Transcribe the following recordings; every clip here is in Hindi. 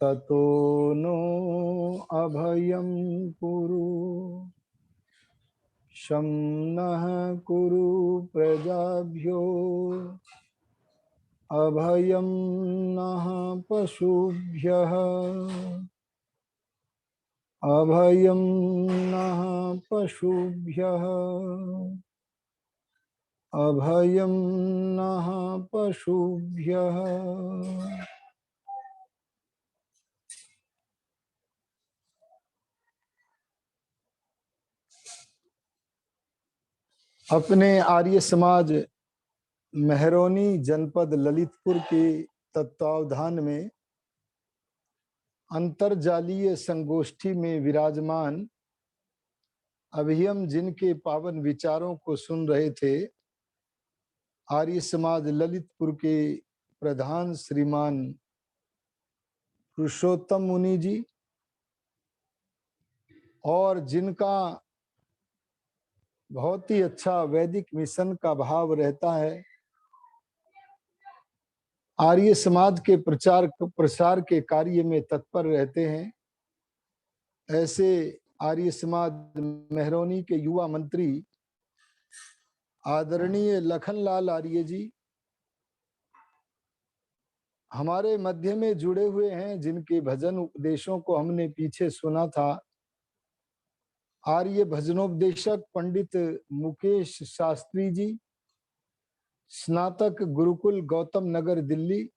ततो नो अभयं कुरु शं नः कुरु प्रजाभ्यो अभयं नः पशुभ्यः अभयं नः पशुभ्यः अभयं नः पशुभ्यः। अपने आर्य समाज मेहरौनी जनपद ललितपुर के तत्वावधान में अंतरजालीय संगोष्ठी में विराजमान अभी हम जिनके पावन विचारों को सुन रहे थे, आर्य समाज ललितपुर के प्रधान श्रीमान पुरुषोत्तम मुनि जी, और जिनका बहुत ही अच्छा वैदिक मिशन का भाव रहता है, आर्य समाज के प्रसार के कार्य में तत्पर रहते हैं, ऐसे आर्य समाज मेहरौनी के युवा मंत्री आदरणीय लखनलाल आर्य जी हमारे मध्य में जुड़े हुए हैं, जिनके भजन उपदेशों को हमने पीछे सुना था। आर्य भजनोपदेशक पंडित मुकेश शास्त्री जी, स्नातक गुरुकुल गौतम नगर दिल्ली।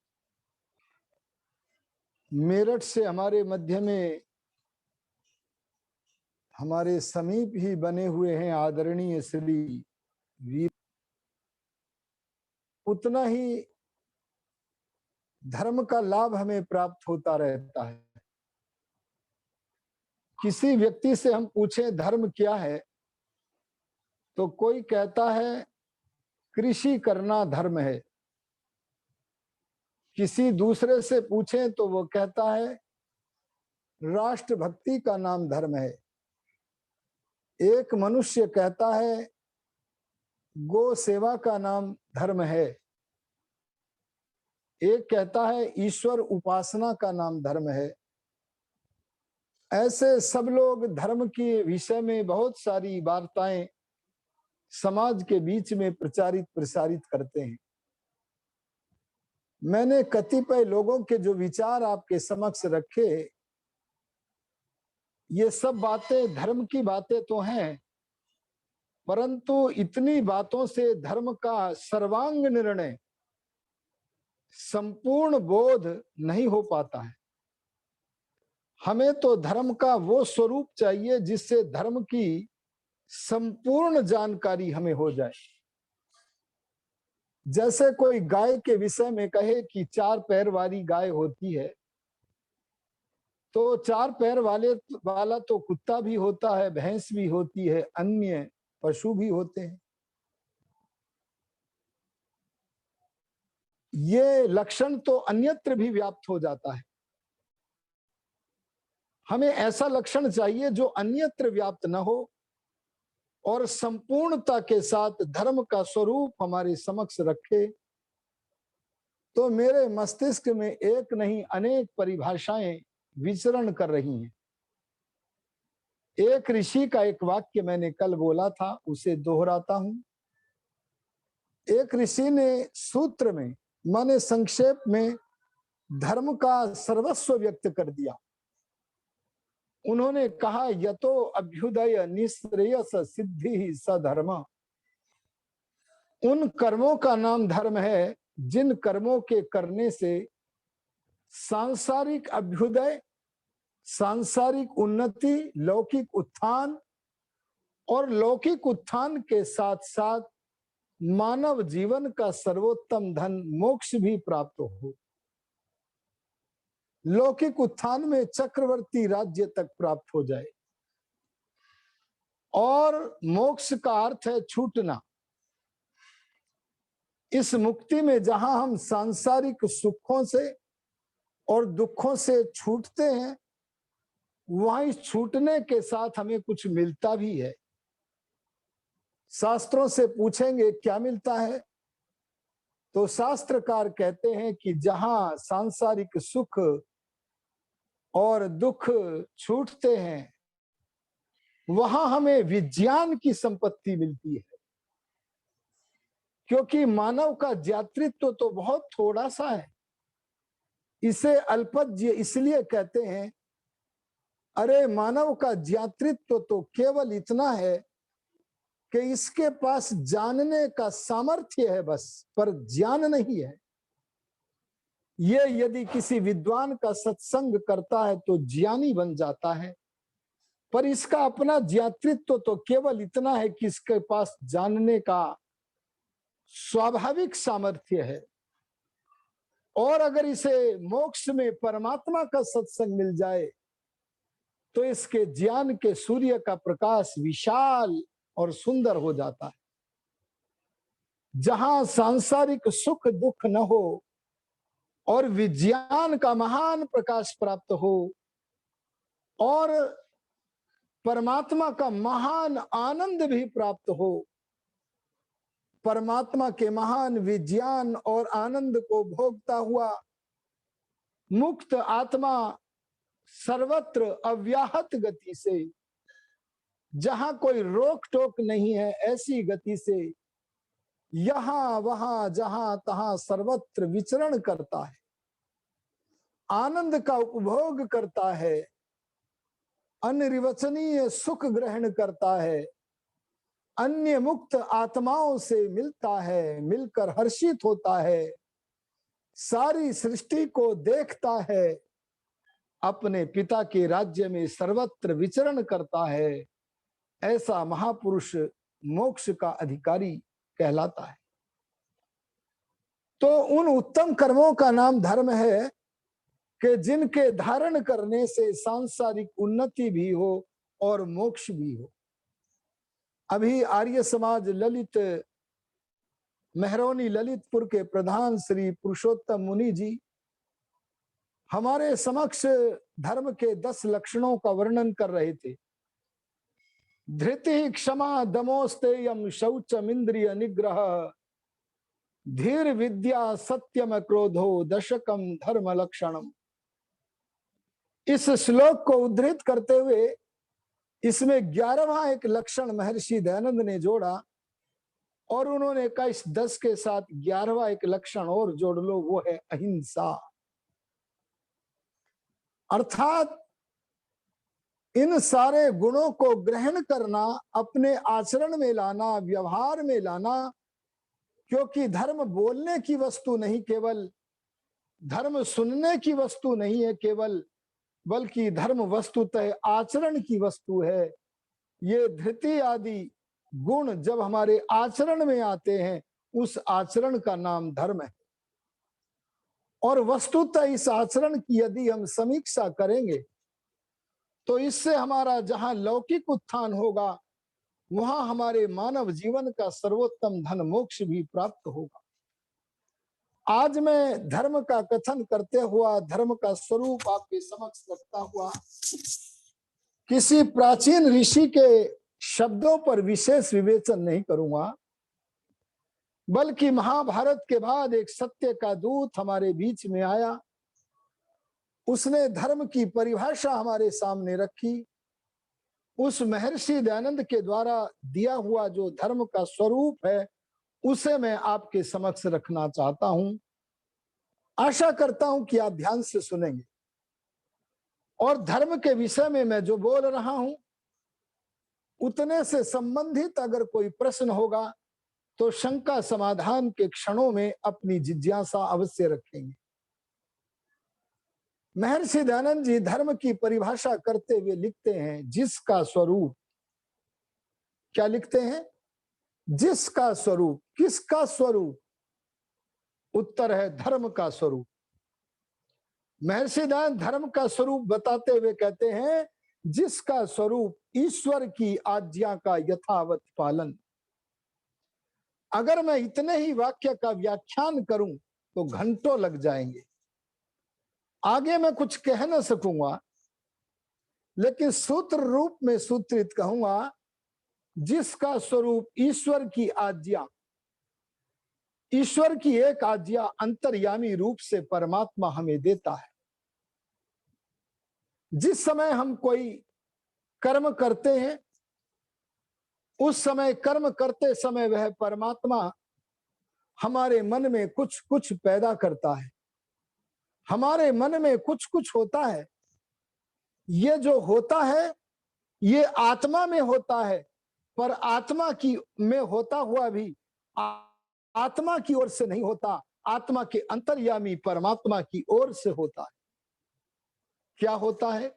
मेरठ से हमारे मध्य में हमारे समीप ही बने हुए हैं आदरणीय श्री वीर। उतना ही धर्म का लाभ हमें प्राप्त होता रहता है। किसी व्यक्ति से हम पूछें धर्म क्या है, तो कोई कहता है कृषि करना धर्म है। किसी दूसरे से पूछें तो वो कहता है राष्ट्रभक्ति का नाम धर्म है। एक मनुष्य कहता है गो सेवा का नाम धर्म है। एक कहता है ईश्वर उपासना का नाम धर्म है। ऐसे सब लोग धर्म के विषय में बहुत सारी वार्ताएं समाज के बीच में प्रचारित प्रसारित करते हैं। मैंने कतिपय लोगों के जो विचार आपके समक्ष रखे, ये सब बातें धर्म की बातें तो हैं, परंतु इतनी बातों से धर्म का सर्वांग निर्णय, संपूर्ण बोध नहीं हो पाता है। हमें तो धर्म का वो स्वरूप चाहिए जिससे धर्म की संपूर्ण जानकारी हमें हो जाए। जैसे कोई गाय के विषय में कहे कि 4 पैर वाली गाय होती है, तो 4 पैर वाला तो कुत्ता भी होता है, भैंस भी होती है, अन्य पशु भी होते हैं। ये लक्षण तो अन्यत्र भी व्याप्त हो जाता है। हमें ऐसा लक्षण चाहिए जो अन्यत्र व्याप्त न हो और संपूर्णता के साथ धर्म का स्वरूप हमारे समक्ष रखे। तो मेरे मस्तिष्क में एक नहीं अनेक परिभाषाएं विचरण कर रही हैं। एक ऋषि का एक वाक्य मैंने कल बोला था, उसे दोहराता हूं। एक ऋषि ने सूत्र में, माने संक्षेप में, धर्म का सर्वस्व व्यक्त कर दिया। उन्होंने कहा यतो अभ्युदय निश्रेयस सिद्धि सधर्म। उन कर्मों का नाम धर्म है जिन कर्मों के करने से सांसारिक अभ्युदय, सांसारिक उन्नति, लौकिक उत्थान और लौकिक उत्थान के साथ साथ मानव जीवन का सर्वोत्तम धन मोक्ष भी प्राप्त हो। लौकिक उत्थान में चक्रवर्ती राज्य तक प्राप्त हो जाए, और मोक्ष का अर्थ है छूटना। इस मुक्ति में जहां हम सांसारिक सुखों से और दुखों से छूटते हैं, वहीं इस छूटने के साथ हमें कुछ मिलता भी है। शास्त्रों से पूछेंगे क्या मिलता है, तो शास्त्रकार कहते हैं कि जहां सांसारिक सुख और दुख छूटते हैं, वहां हमें विज्ञान की संपत्ति मिलती है। क्योंकि मानव का ज्ञातृत्व तो बहुत थोड़ा सा है। इसे अल्पज्य इसलिए कहते हैं, अरे मानव का ज्ञातृत्व तो केवल इतना है कि इसके पास जानने का सामर्थ्य है बस, पर ज्ञान नहीं है। ये यदि किसी विद्वान का सत्संग करता है तो ज्ञानी बन जाता है, पर इसका अपना ज्ञातृत्व तो केवल इतना है कि इसके पास जानने का स्वाभाविक सामर्थ्य है। और अगर इसे मोक्ष में परमात्मा का सत्संग मिल जाए तो इसके ज्ञान के सूर्य का प्रकाश विशाल और सुंदर हो जाता है। जहां सांसारिक सुख दुख न हो और विज्ञान का महान प्रकाश प्राप्त हो और परमात्मा का महान आनंद भी प्राप्त हो, परमात्मा के महान विज्ञान और आनंद को भोगता हुआ मुक्त आत्मा सर्वत्र अव्याहत गति से, जहां कोई रोक टोक नहीं है, ऐसी गति से यहां वहां जहां तहां सर्वत्र विचरण करता है, आनंद का उपभोग करता है, अनिर्वचनीय सुख ग्रहण करता है, अन्य मुक्त आत्माओं से मिलता है, मिलकर हर्षित होता है, सारी सृष्टि को देखता है, अपने पिता के राज्य में सर्वत्र विचरण करता है, ऐसा महापुरुष मोक्ष का अधिकारी कहलाता है। तो उन उत्तम कर्मों का नाम धर्म है कि जिनके धारण करने से सांसारिक उन्नति भी हो और मोक्ष भी हो। अभी आर्य समाज ललित मेहरौनी ललितपुर के प्रधान श्री पुरुषोत्तम मुनि जी हमारे समक्ष धर्म के 10 लक्षणों का वर्णन कर रहे थे। धृति क्षमा दमोस्तेयम शौचम इंद्रिय निग्रह धीर विद्या सत्यम क्रोधो दशकम धर्म लक्षणम। इस श्लोक को उद्धृत करते हुए इसमें 11वां एक लक्षण महर्षि दयानंद ने जोड़ा और उन्होंने कहा इस 10 के साथ 11वां एक लक्षण और जोड़ लो, वो है अहिंसा। अर्थात इन सारे गुणों को ग्रहण करना, अपने आचरण में लाना, व्यवहार में लाना, क्योंकि धर्म बोलने की वस्तु नहीं केवल, धर्म सुनने की वस्तु नहीं है केवल, बल्कि धर्म वस्तुतः आचरण की वस्तु है। ये धृति आदि गुण जब हमारे आचरण में आते हैं, उस आचरण का नाम धर्म है। और वस्तुतः इस आचरण की यदि हम समीक्षा करेंगे तो इससे हमारा जहां लौकिक उत्थान होगा, वहां हमारे मानव जीवन का सर्वोत्तम धन मोक्ष भी प्राप्त होगा। आज मैं धर्म का कथन करते हुआ, धर्म का स्वरूप आपके समक्ष रखता हुआ, किसी प्राचीन ऋषि के शब्दों पर विशेष विवेचन नहीं करूंगा, बल्कि महाभारत के बाद एक सत्य का दूत हमारे बीच में आया। उसने धर्म की परिभाषा हमारे सामने रखी। उस महर्षि दयानंद के द्वारा दिया हुआ जो धर्म का स्वरूप है, उसे मैं आपके समक्ष रखना चाहता हूं। आशा करता हूं कि आप ध्यान से सुनेंगे और धर्म के विषय में मैं जो बोल रहा हूं उतने से संबंधित अगर कोई प्रश्न होगा तो शंका समाधान के क्षणों में अपनी जिज्ञासा अवश्य रखेंगे। महर्षि दयानंद जी धर्म की परिभाषा करते हुए लिखते हैं, जिसका स्वरूप। क्या लिखते हैं? जिसका स्वरूप। किसका स्वरूप? उत्तर है धर्म का स्वरूप। महर्षि दयानंद धर्म का स्वरूप बताते हुए कहते हैं, जिसका स्वरूप ईश्वर की आज्ञा का यथावत पालन। अगर मैं इतने ही वाक्य का व्याख्यान करूं तो घंटों लग जाएंगे, आगे मैं कुछ कह न सकूंगा, लेकिन सूत्र रूप में सूत्रित कहूंगा, जिसका स्वरूप ईश्वर की आज्ञा। ईश्वर की एक आज्ञा अंतर्यामी रूप से परमात्मा हमें देता है। जिस समय हम कोई कर्म करते हैं, उस समय कर्म करते समय वह परमात्मा हमारे मन में कुछ कुछ पैदा करता है, हमारे मन में कुछ कुछ होता है। ये जो होता है ये आत्मा में होता है, पर आत्मा की में होता हुआ भी आत्मा की ओर से नहीं होता, आत्मा के अंतर्यामी परमात्मा की ओर से होता है। क्या होता है?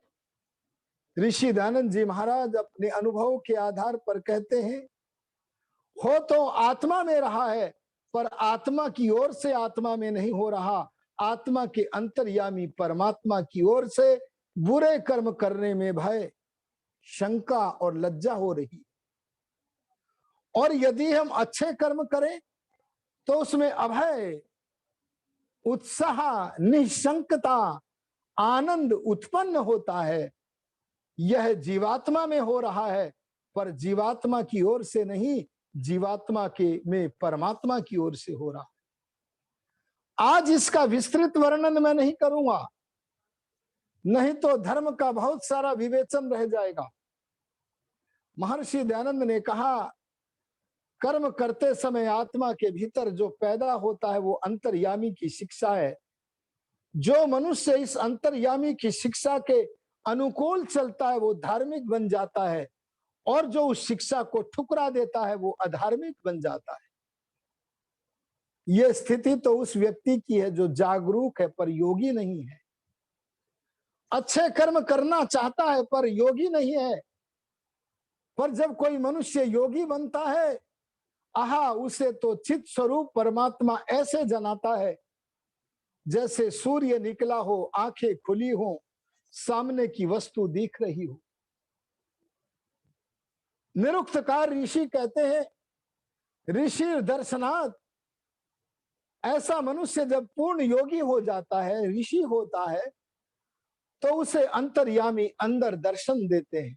ऋषि दयानंद जी महाराज अपने अनुभव के आधार पर कहते हैं, हो तो आत्मा में रहा है, पर आत्मा की ओर से आत्मा में नहीं हो रहा, आत्मा के अंतर्यामी परमात्मा की ओर से बुरे कर्म करने में भय, शंका और लज्जा हो रही। और यदि हम अच्छे कर्म करें तो उसमें अभय, उत्साह, निशंकता, आनंद उत्पन्न होता है। यह जीवात्मा में हो रहा है, पर जीवात्मा की ओर से नहीं, जीवात्मा के में परमात्मा की ओर से हो रहा है। आज इसका विस्तृत वर्णन मैं नहीं करूंगा, नहीं तो धर्म का बहुत सारा विवेचन रह जाएगा। महर्षि दयानंद ने कहा, कर्म करते समय आत्मा के भीतर जो पैदा होता है वो अंतर्यामी की शिक्षा है। जो मनुष्य इस अंतर्यामी की शिक्षा के अनुकूल चलता है वो धार्मिक बन जाता है, और जो उस शिक्षा को ठुकरा देता है वो अधार्मिक बन जाता है। यह स्थिति तो उस व्यक्ति की है जो जागरूक है पर योगी नहीं है, अच्छे कर्म करना चाहता है पर योगी नहीं है। पर जब कोई मनुष्य योगी बनता है, आहा, उसे तो चित स्वरूप परमात्मा ऐसे जनाता है जैसे सूर्य निकला हो, आंखें खुली हो, सामने की वस्तु दिख रही हो। निरुक्तकार ऋषि कहते हैं, ऋषि दर्शनात्, ऐसा मनुष्य जब पूर्ण योगी हो जाता है, ऋषि होता है, तो उसे अंतर्यामी अंदर दर्शन देते हैं,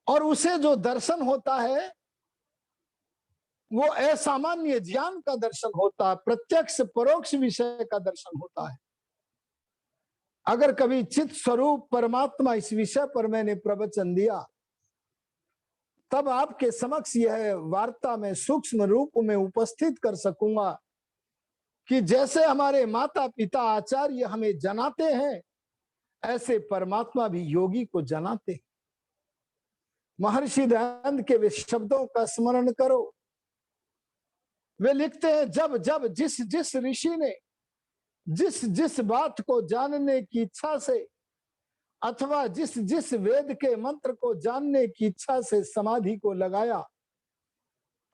और उसे जो दर्शन होता है वो असामान्य ज्ञान का दर्शन होता है, प्रत्यक्ष परोक्ष विषय का दर्शन होता है। अगर कभी चित स्वरूप परमात्मा इस विषय पर मैंने प्रवचन दिया, तब आपके समक्ष यह वार्ता में सूक्ष्म रूप में उपस्थित कर सकूंगा कि जैसे हमारे माता पिता आचार्य हमें जनाते हैं, ऐसे परमात्मा भी योगी को जनाते हैं। महर्षि दयानंद के वे शब्दों का स्मरण करो। वे लिखते हैं, जब जब जिस जिस ऋषि ने जिस जिस बात को जानने की इच्छा से, अथवा जिस जिस वेद के मंत्र को जानने की इच्छा से समाधि को लगाया,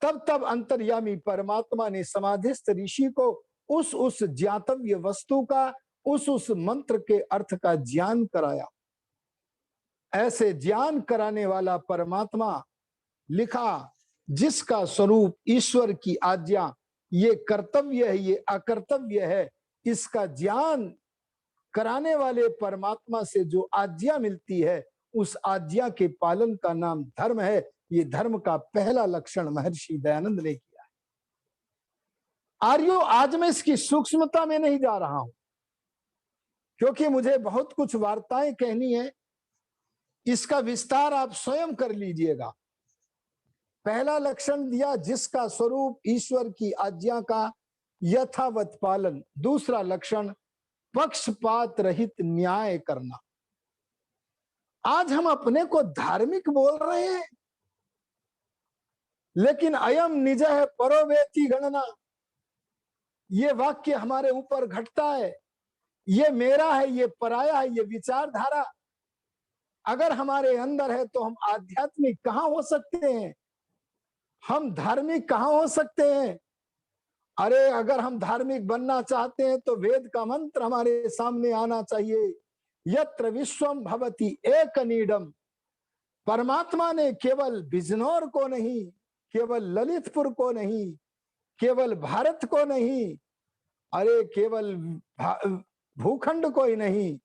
तब तब अंतर्यामी परमात्मा ने समाधिस्थ ऋषि को उस ज्ञातव्य वस्तु का, उस मंत्र के अर्थ का ज्ञान कराया। ऐसे ज्ञान कराने वाला परमात्मा लिखा, जिसका स्वरूप ईश्वर की आज्ञा, ये कर्तव्य है, ये अकर्तव्य है, इसका ज्ञान कराने वाले परमात्मा से जो आज्ञा मिलती है, उस आज्ञा के पालन का नाम धर्म है। ये धर्म का पहला लक्षण महर्षि दयानंद ने किया है। आर्यो, आज मैं इसकी सूक्ष्मता में नहीं जा रहा हूं, क्योंकि मुझे बहुत कुछ वार्ताएं कहनी है, इसका विस्तार आप स्वयं कर लीजिएगा। पहला लक्षण दिया, जिसका स्वरूप ईश्वर की आज्ञा का यथावत पालन। दूसरा लक्षण, पक्षपात रहित न्याय करना। आज हम अपने को धार्मिक बोल रहे हैं, लेकिन अयम निजः परो वेति गणना, ये वाक्य हमारे ऊपर घटता है। ये मेरा है, ये पराया है, ये विचारधारा अगर हमारे अंदर है तो हम आध्यात्मिक कहां हो सकते हैं, हम धार्मिक कहां हो सकते हैं। अरे, अगर हम धार्मिक बनना चाहते हैं तो वेद का मंत्र हमारे सामने आना चाहिए, यत्र विश्वम भवति एक नीडम। परमात्मा ने केवल बिजनौर को नहीं, केवल ललितपुर को नहीं, केवल भारत को नहीं, अरे केवल भूखंड को ही नहीं,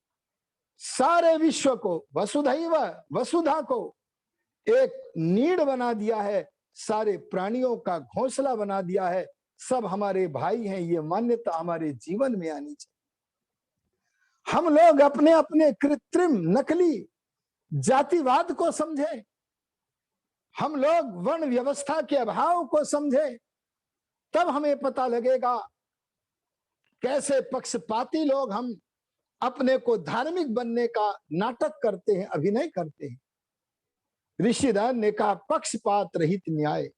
सारे विश्व को, वसुधैव वसुधा को एक नीड बना दिया है, सारे प्राणियों का घोंसला बना दिया है। सब हमारे भाई हैं, ये मान्यता हमारे जीवन में आनी चाहिए। हम लोग अपने अपने कृत्रिम नकली जातिवाद को समझे, हम लोग वर्ण व्यवस्था के अभाव को समझे, तब हमें पता लगेगा कैसे पक्षपाती लोग हम अपने को धार्मिक बनने का नाटक करते हैं, अभिनय करते हैं। ऋषिदान ने कहा पक्षपात रहित न्याय।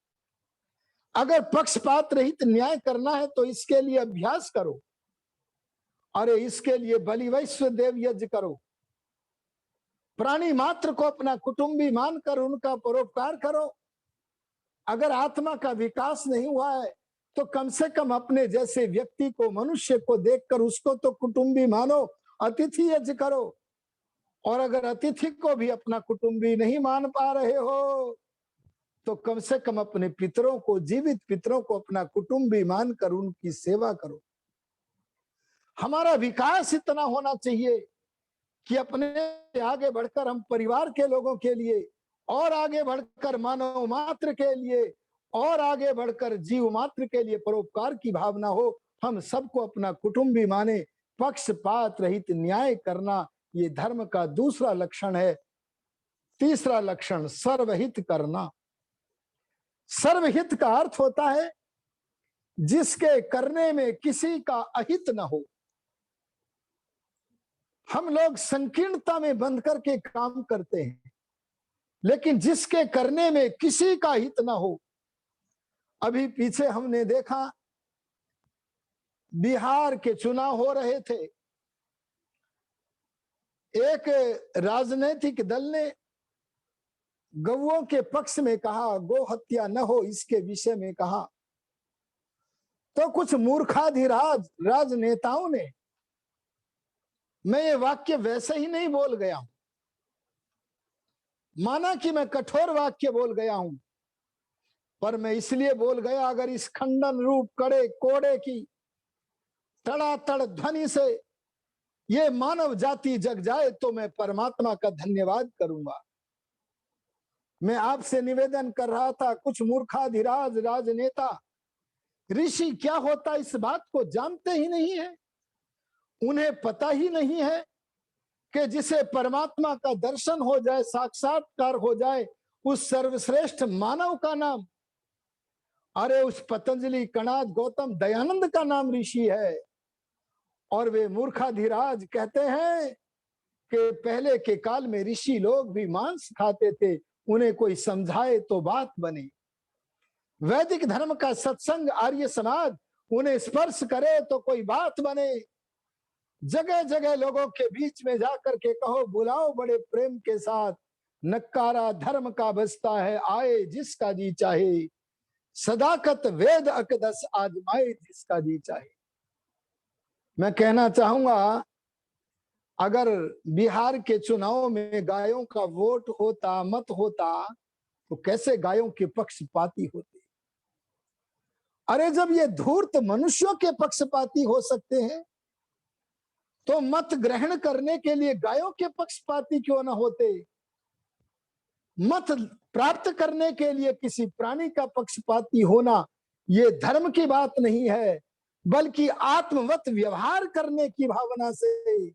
अगर पक्षपात रहित न्याय करना है तो इसके लिए अभ्यास करो, अरे इसके लिए बलि वैश्व देव यज्ञ करो, प्राणी मात्र को अपना कुटुंबी मानकर उनका परोपकार करो। अगर आत्मा का विकास नहीं हुआ है तो कम से कम अपने जैसे व्यक्ति को, मनुष्य को देखकर उसको तो कुटुंबी मानो, अतिथि यज्ञ करो। और अगर अतिथि को भी अपना कुटुंबी नहीं मान पा रहे हो तो कम से कम अपने पितरों को, जीवित पितरों को अपना कुटुंबी मानकर उनकी सेवा करो। हमारा विकास इतना होना चाहिए कि अपने आगे बढ़कर हम परिवार के लोगों के लिए, और आगे बढ़कर मानव मात्र के लिए, और आगे बढ़कर जीव मात्र के लिए परोपकार की भावना हो। हम सबको अपना कुटुंबी माने। पक्षपात रहित न्याय करना ये धर्म का दूसरा लक्षण है। तीसरा लक्षण सर्वहित करना। सर्वहित का अर्थ होता है जिसके करने में किसी का अहित न हो। हम लोग संकीर्णता में बंध करके काम करते हैं, लेकिन जिसके करने में किसी का हित ना हो। अभी पीछे हमने देखा बिहार के चुनाव हो रहे थे, एक राजनीतिक दल ने गौओं के पक्ष में कहा, गौ हत्या न हो इसके विषय में कहा, तो कुछ मूर्खाधिराज राजनेताओं ने, मैं ये वाक्य वैसे ही नहीं बोल गया हूं, माना कि मैं कठोर वाक्य बोल गया हूं, पर मैं इसलिए बोल गया अगर इस खंडन रूप कड़े कोड़े की तड़ातड़ ध्वनि से ये मानव जाति जग जाए तो मैं परमात्मा का धन्यवाद करूंगा। मैं आपसे निवेदन कर रहा था, कुछ मूर्खाधिराज राजनेता, ऋषि क्या होता इस बात को जानते ही नहीं है। उन्हें पता ही नहीं है कि जिसे परमात्मा का दर्शन हो जाए, साक्षात्कार हो जाए, उस सर्वश्रेष्ठ मानव का नाम, अरे उस पतंजलि, कणाद, गौतम, दयानंद का नाम ऋषि है। और वे मूर्खाधिराज कहते हैं कि पहले के काल में ऋषि लोग भी मांस खाते थे, उन्हें कोई समझाए तो बात बने। वैदिक धर्म का सत्संग, आर्य समाज उन्हें स्पर्श करे तो कोई बात बने। जगह जगह लोगों के बीच में जाकर के कहो, बुलाओ बड़े प्रेम के साथ, नक्कारा धर्म का बसता है, आए जिसका जी चाहे, सदाकत वेद अकदस आजमाए जिसका जी चाहे। मैं कहना चाहूंगा, अगर बिहार के चुनाव में गायों का वोट होता, मत होता, तो कैसे गायों के पक्षपाती होते। अरे जब ये धूर्त मनुष्यों के पक्षपाती हो सकते हैं तो मत ग्रहण करने के लिए गायों के पक्षपाती क्यों ना होते। मत प्राप्त करने के लिए किसी प्राणी का पक्षपाती होना ये धर्म की बात नहीं है, बल्कि आत्मवत व्यवहार करने की भावना से,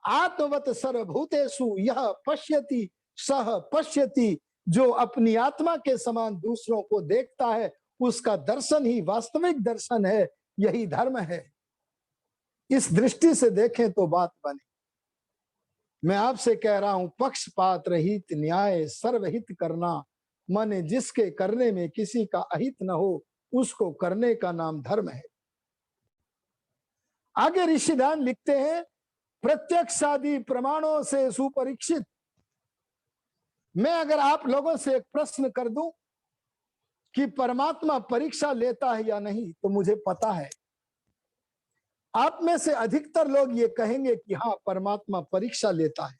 आत्मवत सर्वभूतेषु यह पश्यति सह पश्यति, जो अपनी आत्मा के समान दूसरों को देखता है उसका दर्शन ही वास्तविक दर्शन है, यही धर्म है। इस दृष्टि से देखें तो बात बने। मैं आपसे कह रहा हूं, पक्षपात रहित न्याय, सर्वहित करना, माने जिसके करने में किसी का अहित न हो उसको करने का नाम धर्म है। आगे ऋषिदान लिखते हैं, प्रत्यक्षादि प्रमाणों से सुपरीक्षित। मैं अगर आप लोगों से एक प्रश्न कर दूं कि परमात्मा परीक्षा लेता है या नहीं, तो मुझे पता है आप में से अधिकतर लोग ये कहेंगे कि हाँ परमात्मा परीक्षा लेता है।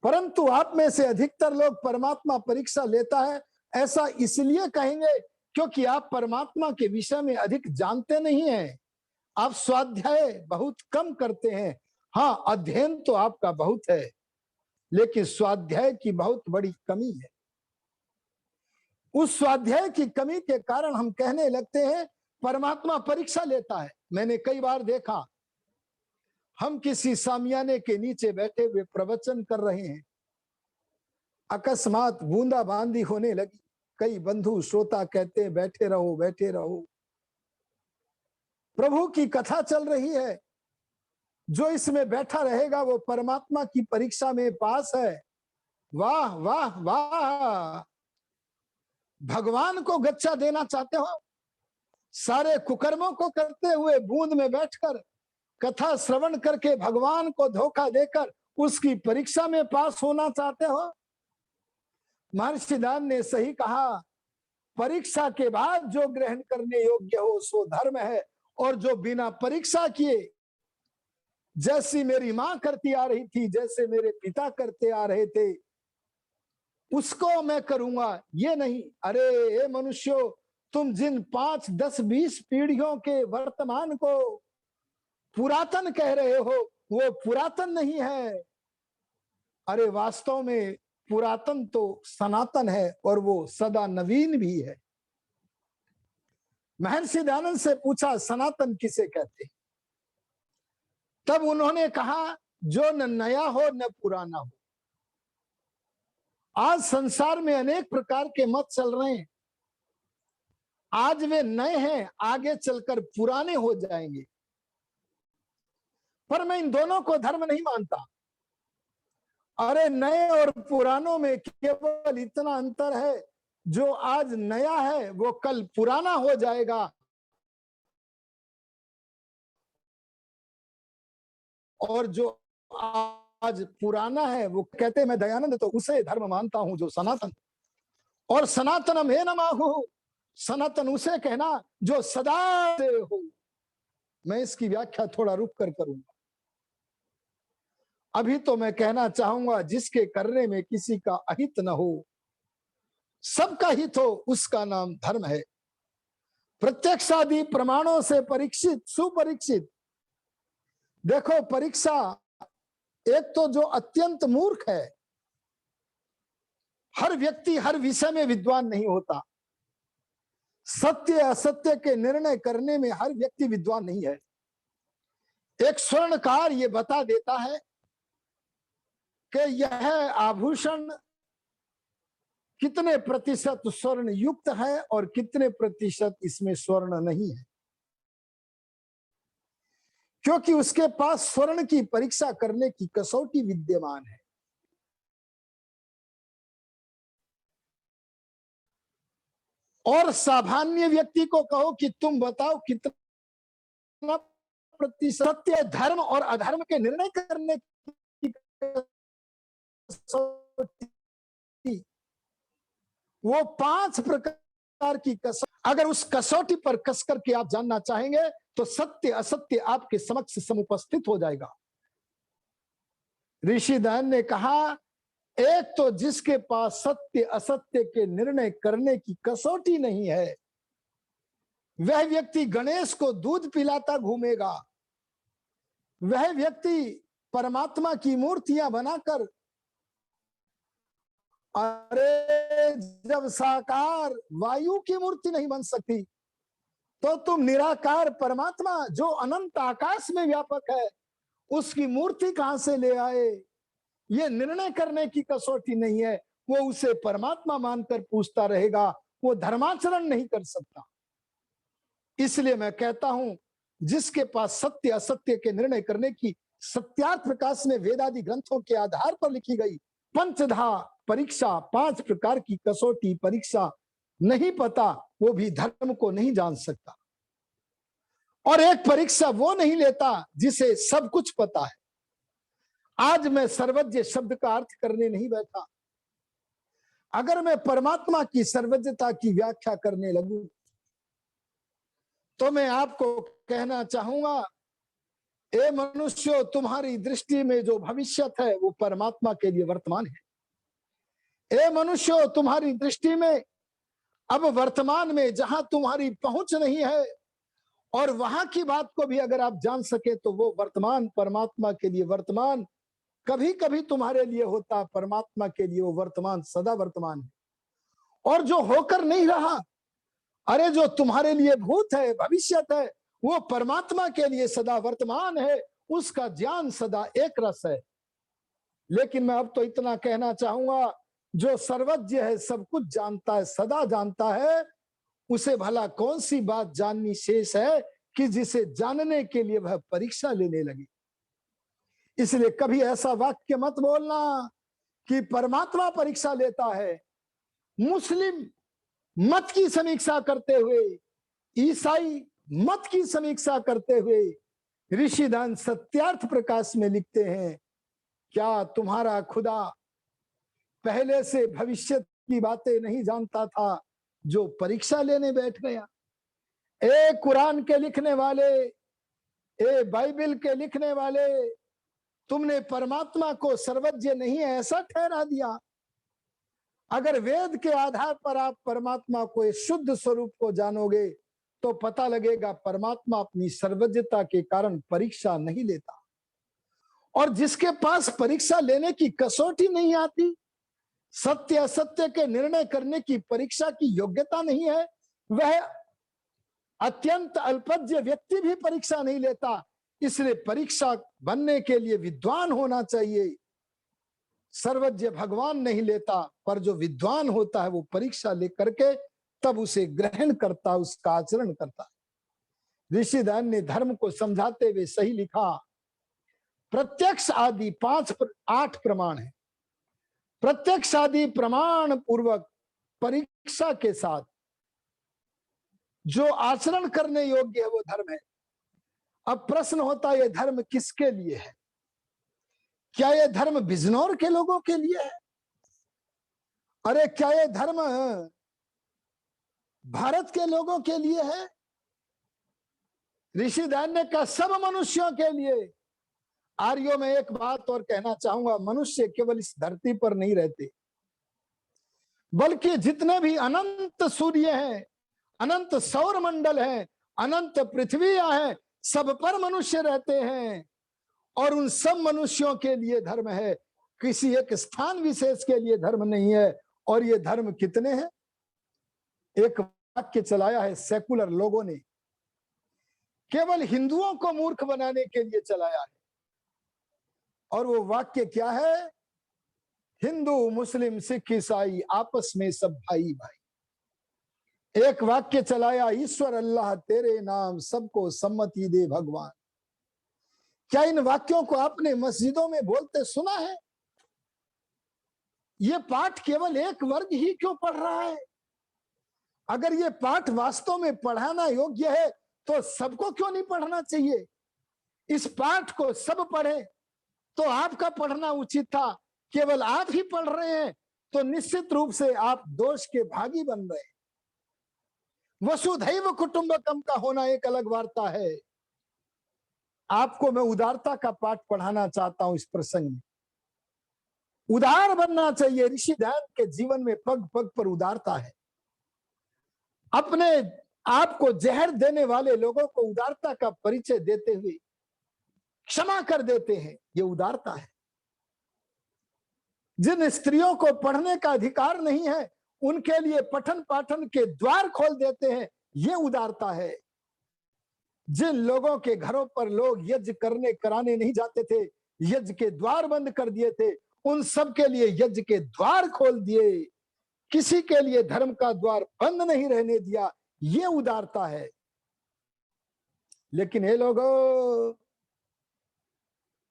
परंतु आप में से अधिकतर लोग परमात्मा परीक्षा लेता है ऐसा इसलिए कहेंगे क्योंकि आप परमात्मा के विषय में अधिक जानते नहीं हैं। आप स्वाध्याय बहुत कम करते हैं। हाँ, अध्ययन तो आपका बहुत है, लेकिन स्वाध्याय की बहुत बड़ी कमी है। उस स्वाध्याय की कमी के कारण हम कहने लगते हैं परमात्मा परीक्षा लेता है। मैंने कई बार देखा हम किसी सामियाने के नीचे बैठे हुए प्रवचन कर रहे हैं, अकस्मात बूंदाबांदी होने लगी। कई बंधु श्रोता कहते हैं बैठे रहो बैठे रहो। प्रभु की कथा चल रही है, जो इसमें बैठा रहेगा वो परमात्मा की परीक्षा में पास है। वाह वाह वाह, भगवान को गच्चा देना चाहते हो? सारे कुकर्मों को करते हुए बूंद में बैठकर कथा श्रवण करके भगवान को धोखा देकर उसकी परीक्षा में पास होना चाहते हो? महर्षि दान ने सही कहा, परीक्षा के बाद जो ग्रहण करने योग्य हो सो धर्म है, और जो बिना परीक्षा किए, जैसी मेरी मां करती आ रही थी, जैसे मेरे पिता करते आ रहे थे, उसको मैं करूंगा, ये नहीं। अरे मनुष्यों, तुम जिन 5, 10, 20 पीढ़ियों के वर्तमान को पुरातन कह रहे हो, वो पुरातन नहीं है। अरे वास्तव में पुरातन तो सनातन है, और वो सदा नवीन भी है। महर्षि दयानंद से पूछा, सनातन किसे कहते हैं? तब उन्होंने कहा, जो न नया हो न पुराना हो। आज संसार में अनेक प्रकार के मत चल रहे हैं। आज वे नए हैं, आगे चलकर पुराने हो जाएंगे। पर मैं इन दोनों को धर्म नहीं मानता। अरे नए और पुरानों में केवल इतना अंतर है, जो आज नया है वो कल पुराना हो जाएगा, और जो आज पुराना है वो कहते मैं दयानंद तो उसे धर्म मानता हूं जो सनातन। और सनातनम हे नमाहु, सनातन उसे कहना जो सदा से हो। मैं इसकी व्याख्या थोड़ा रुक कर करूंगा। अभी तो मैं कहना चाहूंगा, जिसके करने में किसी का अहित न हो, सबका हित हो, उसका नाम धर्म है। प्रत्यक्षादि प्रमाणों से परीक्षित सुपरीक्षित। देखो परीक्षा, एक तो जो अत्यंत मूर्ख है, हर व्यक्ति हर विषय में विद्वान नहीं होता। सत्य असत्य के निर्णय करने में हर व्यक्ति विद्वान नहीं है। एक स्वर्णकार ये बता देता है कि यह आभूषण कितने प्रतिशत स्वर्ण युक्त है और कितने प्रतिशत इसमें स्वर्ण नहीं है, क्योंकि उसके पास स्वर्ण की परीक्षा करने की कसौटी विद्यमान है। और सामान्य व्यक्ति को कहो कि तुम बताओ कितना प्रतिशत सत्य, धर्म और अधर्म के निर्णय करने की कसौटी, वो 5 प्रकार की कसौटी। अगर उस कसौटी पर कस करके आप जानना चाहेंगे तो सत्य असत्य आपके समक्ष समुपस्थित हो जाएगा। ऋषि दयान ने कहा, एक तो जिसके पास सत्य असत्य के निर्णय करने की कसौटी नहीं है, वह व्यक्ति गणेश को दूध पिलाता घूमेगा। वह व्यक्ति परमात्मा की मूर्तियां बनाकर, अरे जब साकार वायु की मूर्ति नहीं बन सकती, तो तुम निराकार परमात्मा जो अनंत आकाश में व्यापक है, उसकी मूर्ति कहां से ले आए? ये निर्णय करने की कसौटी नहीं है। वो उसे परमात्मा मानकर पूछता रहेगा, वो धर्माचरण नहीं कर सकता। इसलिए मैं कहता हूं, जिसके पास सत्य असत्य के निर्णय करने की सत्यार्थ प्रकाश में वेदादि ग्रंथों के आधार पर लिखी गई पंचधा परीक्षा, 5 प्रकार की कसौटी परीक्षा नहीं पता, वो भी धर्म को नहीं जान सकता। और एक परीक्षा वो नहीं लेता जिसे सब कुछ पता है। आज मैं सर्वज्ञ शब्द का अर्थ करने नहीं बैठा। अगर मैं परमात्मा की सर्वज्ञता की व्याख्या करने लगूं तो मैं आपको कहना चाहूंगा, ए मनुष्यों, तुम्हारी दृष्टि में जो भविष्यत है वो परमात्मा के लिए वर्तमान है। ए मनुष्यों, तुम्हारी दृष्टि में अब वर्तमान में जहां तुम्हारी पहुंच नहीं है, और वहां की बात को भी अगर आप जान सके तो वो वर्तमान परमात्मा के लिए वर्तमान कभी कभी तुम्हारे लिए होता, परमात्मा के लिए वो वर्तमान सदा वर्तमान है। और जो होकर नहीं रहा, अरे जो तुम्हारे लिए भूत है भविष्यत है, वो परमात्मा के लिए सदा वर्तमान है, उसका ज्ञान सदा एक रस है। लेकिन मैं अब तो इतना कहना चाहूंगा, जो सर्वज्ञ है, सब कुछ जानता है, सदा जानता है, उसे भला कौन सी बात जाननी शेष है कि जिसे जानने के लिए वह परीक्षा लेने लगे। इसलिए कभी ऐसा वाक्य मत बोलना कि परमात्मा परीक्षा लेता है। मुस्लिम मत की समीक्षा करते हुए, ईसाई मत की समीक्षा करते हुए ऋषिदान सत्यार्थ प्रकाश में लिखते हैं, क्या तुम्हारा खुदा पहले से भविष्य की बातें नहीं जानता था जो परीक्षा लेने बैठ गया। ए कुरान के लिखने वाले, ए बाइबल के लिखने वाले, तुमने परमात्मा को सर्वज्ञ नहीं है ऐसा ठहरा दिया। अगर वेद के आधार पर आप परमात्मा को इस शुद्ध स्वरूप को जानोगे तो पता लगेगा परमात्मा अपनी सर्वज्ञता के कारण परीक्षा नहीं लेता। और जिसके पास परीक्षा लेने की कसौटी नहीं आती, सत्य असत्य के निर्णय करने की परीक्षा की योग्यता नहीं है, वह अत्यंत अल्पज्ञ व्यक्ति भी परीक्षा नहीं लेता। इसलिए परीक्षा बनने के लिए विद्वान होना चाहिए। सर्वज्ञ भगवान नहीं लेता, पर जो विद्वान होता है वो परीक्षा लेकर के तब उसे ग्रहण करता, उसका आचरण करता। ऋषिदान ने धर्म को समझाते हुए सही लिखा, प्रत्यक्ष आदि 8 प्रमाण है। प्रत्यक्ष आदि प्रमाण पूर्वक परीक्षा के साथ जो आचरण करने योग्य है वो धर्म है। अब प्रश्न होता है, ये धर्म किसके लिए है? क्या ये धर्म बिजनौर के लोगों के लिए है? अरे क्या ये धर्म भारत के लोगों के लिए है? ऋषिदान ने कहा सब मनुष्यों के लिए। आर्यों में एक बात और कहना चाहूंगा, मनुष्य केवल इस धरती पर नहीं रहते, बल्कि जितने भी अनंत सूर्य हैं, अनंत सौर मंडल हैं, अनंत पृथ्वियां हैं, सब पर मनुष्य रहते हैं। और उन सब मनुष्यों के लिए धर्म है, किसी एक स्थान विशेष के लिए धर्म नहीं है। और ये धर्म कितने हैं? एक वाक्य चलाया है सेकुलर लोगों ने, केवल हिंदुओं को मूर्ख बनाने के लिए चलाया है। और वो वाक्य क्या है? हिंदू मुस्लिम सिख ईसाई आपस में सब भाई भाई। एक वाक्य चलाया, ईश्वर अल्लाह तेरे नाम सबको सम्मति दे भगवान। क्या इन वाक्यों को आपने मस्जिदों में बोलते सुना है? ये पाठ केवल एक वर्ग ही क्यों पढ़ रहा है? अगर ये पाठ वास्तव में पढ़ाना योग्य है तो सबको क्यों नहीं पढ़ना चाहिए? इस पाठ को सब पढ़े तो आपका पढ़ना उचित था। केवल आप ही पढ़ रहे हैं तो निश्चित रूप से आप दोष के भागी बन रहे हैं। वसुधैव कुटुंबकम का होना एक अलग वार्ता है। आपको मैं उदारता का पाठ पढ़ाना चाहता हूं। इस प्रसंग में उदार बनना चाहिए। ऋषिदान के जीवन में पग पग पर उदारता है। अपने आप को जहर देने वाले लोगों को उदारता का परिचय देते हुए क्षमा कर देते हैं, ये उदारता है। जिन स्त्रियों को पढ़ने का अधिकार नहीं है उनके लिए पठन पाठन के द्वार खोल देते हैं, ये उदारता है। जिन लोगों के घरों पर लोग यज्ञ करने कराने नहीं जाते थे, यज्ञ के द्वार बंद कर दिए थे, उन सब के लिए यज्ञ के द्वार खोल दिए। किसी के लिए धर्म का द्वार बंद नहीं रहने दिया, ये उदारता है। लेकिन ये लोगों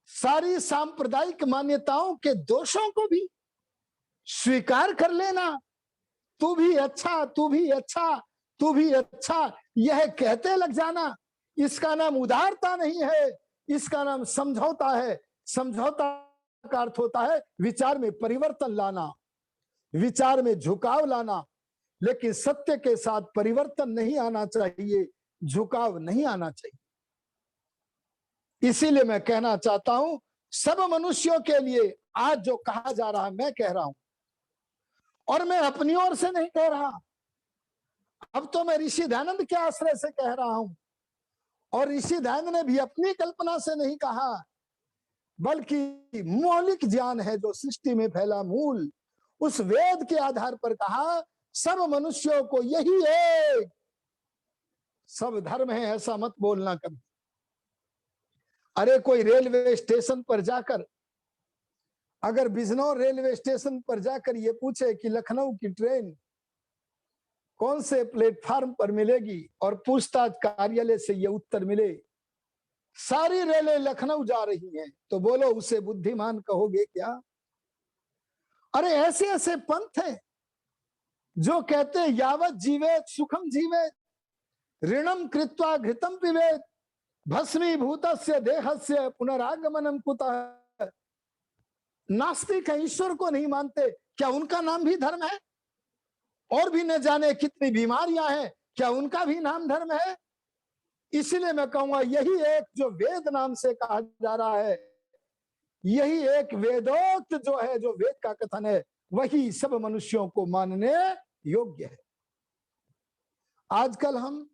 सारी सांप्रदायिक मान्यताओं के दोषों को भी स्वीकार कर लेना, तू भी अच्छा, तू भी अच्छा, तू भी अच्छा, यह कहते लग जाना, इसका नाम उदारता नहीं है, इसका नाम समझौता है। समझौता का अर्थ होता है विचार में परिवर्तन लाना, विचार में झुकाव लाना। लेकिन सत्य के साथ परिवर्तन नहीं आना चाहिए, झुकाव नहीं आना चाहिए। इसीलिए मैं कहना चाहता हूं, सब मनुष्यों के लिए आज जो कहा जा रहा है मैं कह रहा हूं, और मैं अपनी ओर से नहीं कह रहा। अब तो मैं ऋषि दयानंद के आश्रय से कह रहा हूं। और ऋषि दयानंद ने भी अपनी कल्पना से नहीं कहा, बल्कि मौलिक ज्ञान है जो सृष्टि में फैला मूल, उस वेद के आधार पर कहा सब मनुष्यों को यही एक सब धर्म है, ऐसा मत बोलना कभी। अरे कोई रेलवे स्टेशन पर जाकर, अगर बिजनौर रेलवे स्टेशन पर जाकर ये पूछे कि लखनऊ की ट्रेन कौन से प्लेटफार्म पर मिलेगी, और पूछताछ कार्यालय से ये उत्तर मिले सारी रेलें लखनऊ जा रही हैं, तो बोलो उसे बुद्धिमान कहोगे क्या? अरे ऐसे ऐसे पंथ हैं जो कहते हैं यावत जीवेत सुखम जीवेत, ऋणम कृत्वा घृतम पिबेत, भस्मीभूतस्य देहस्य पुनरागमनम कुतः। नास्तिक है, ईश्वर को नहीं मानते, क्या उनका नाम भी धर्म है? और भी न जाने कितनी बीमारियां हैं, क्या उनका भी नाम धर्म है? इसलिए मैं कहूंगा यही एक जो वेद नाम से कहा जा रहा है, यही एक वेदोक्त जो है, जो वेद का कथन है, वही सब मनुष्यों को मानने योग्य है। आजकल हम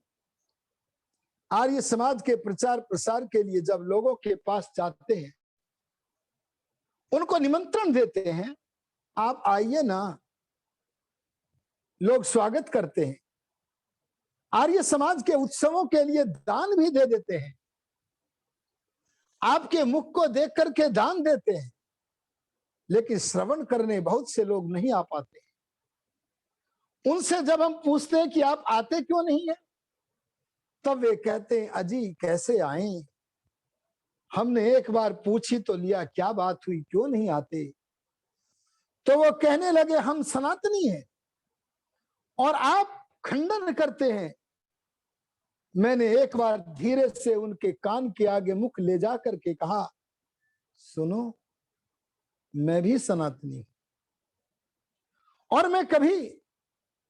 आर्य समाज के प्रचार प्रसार के लिए जब लोगों के पास जाते हैं, उनको निमंत्रण देते हैं, आप आइए ना, लोग स्वागत करते हैं। आर्य समाज के उत्सवों के लिए दान भी दे देते हैं, आपके मुख को देख करके दान देते हैं, लेकिन श्रवण करने बहुत से लोग नहीं आ पाते। उनसे जब हम पूछते हैं कि आप आते क्यों नहीं है, तब वे कहते हैं अजी कैसे आए, हमने एक बार पूछी तो लिया, क्या बात हुई, क्यों नहीं आते? तो वो कहने लगे हम सनातनी हैं और आप खंडन करते हैं। मैंने एक बार धीरे से उनके कान के आगे मुख ले जा करके कहा, सुनो मैं भी सनातनी हूं, और मैं कभी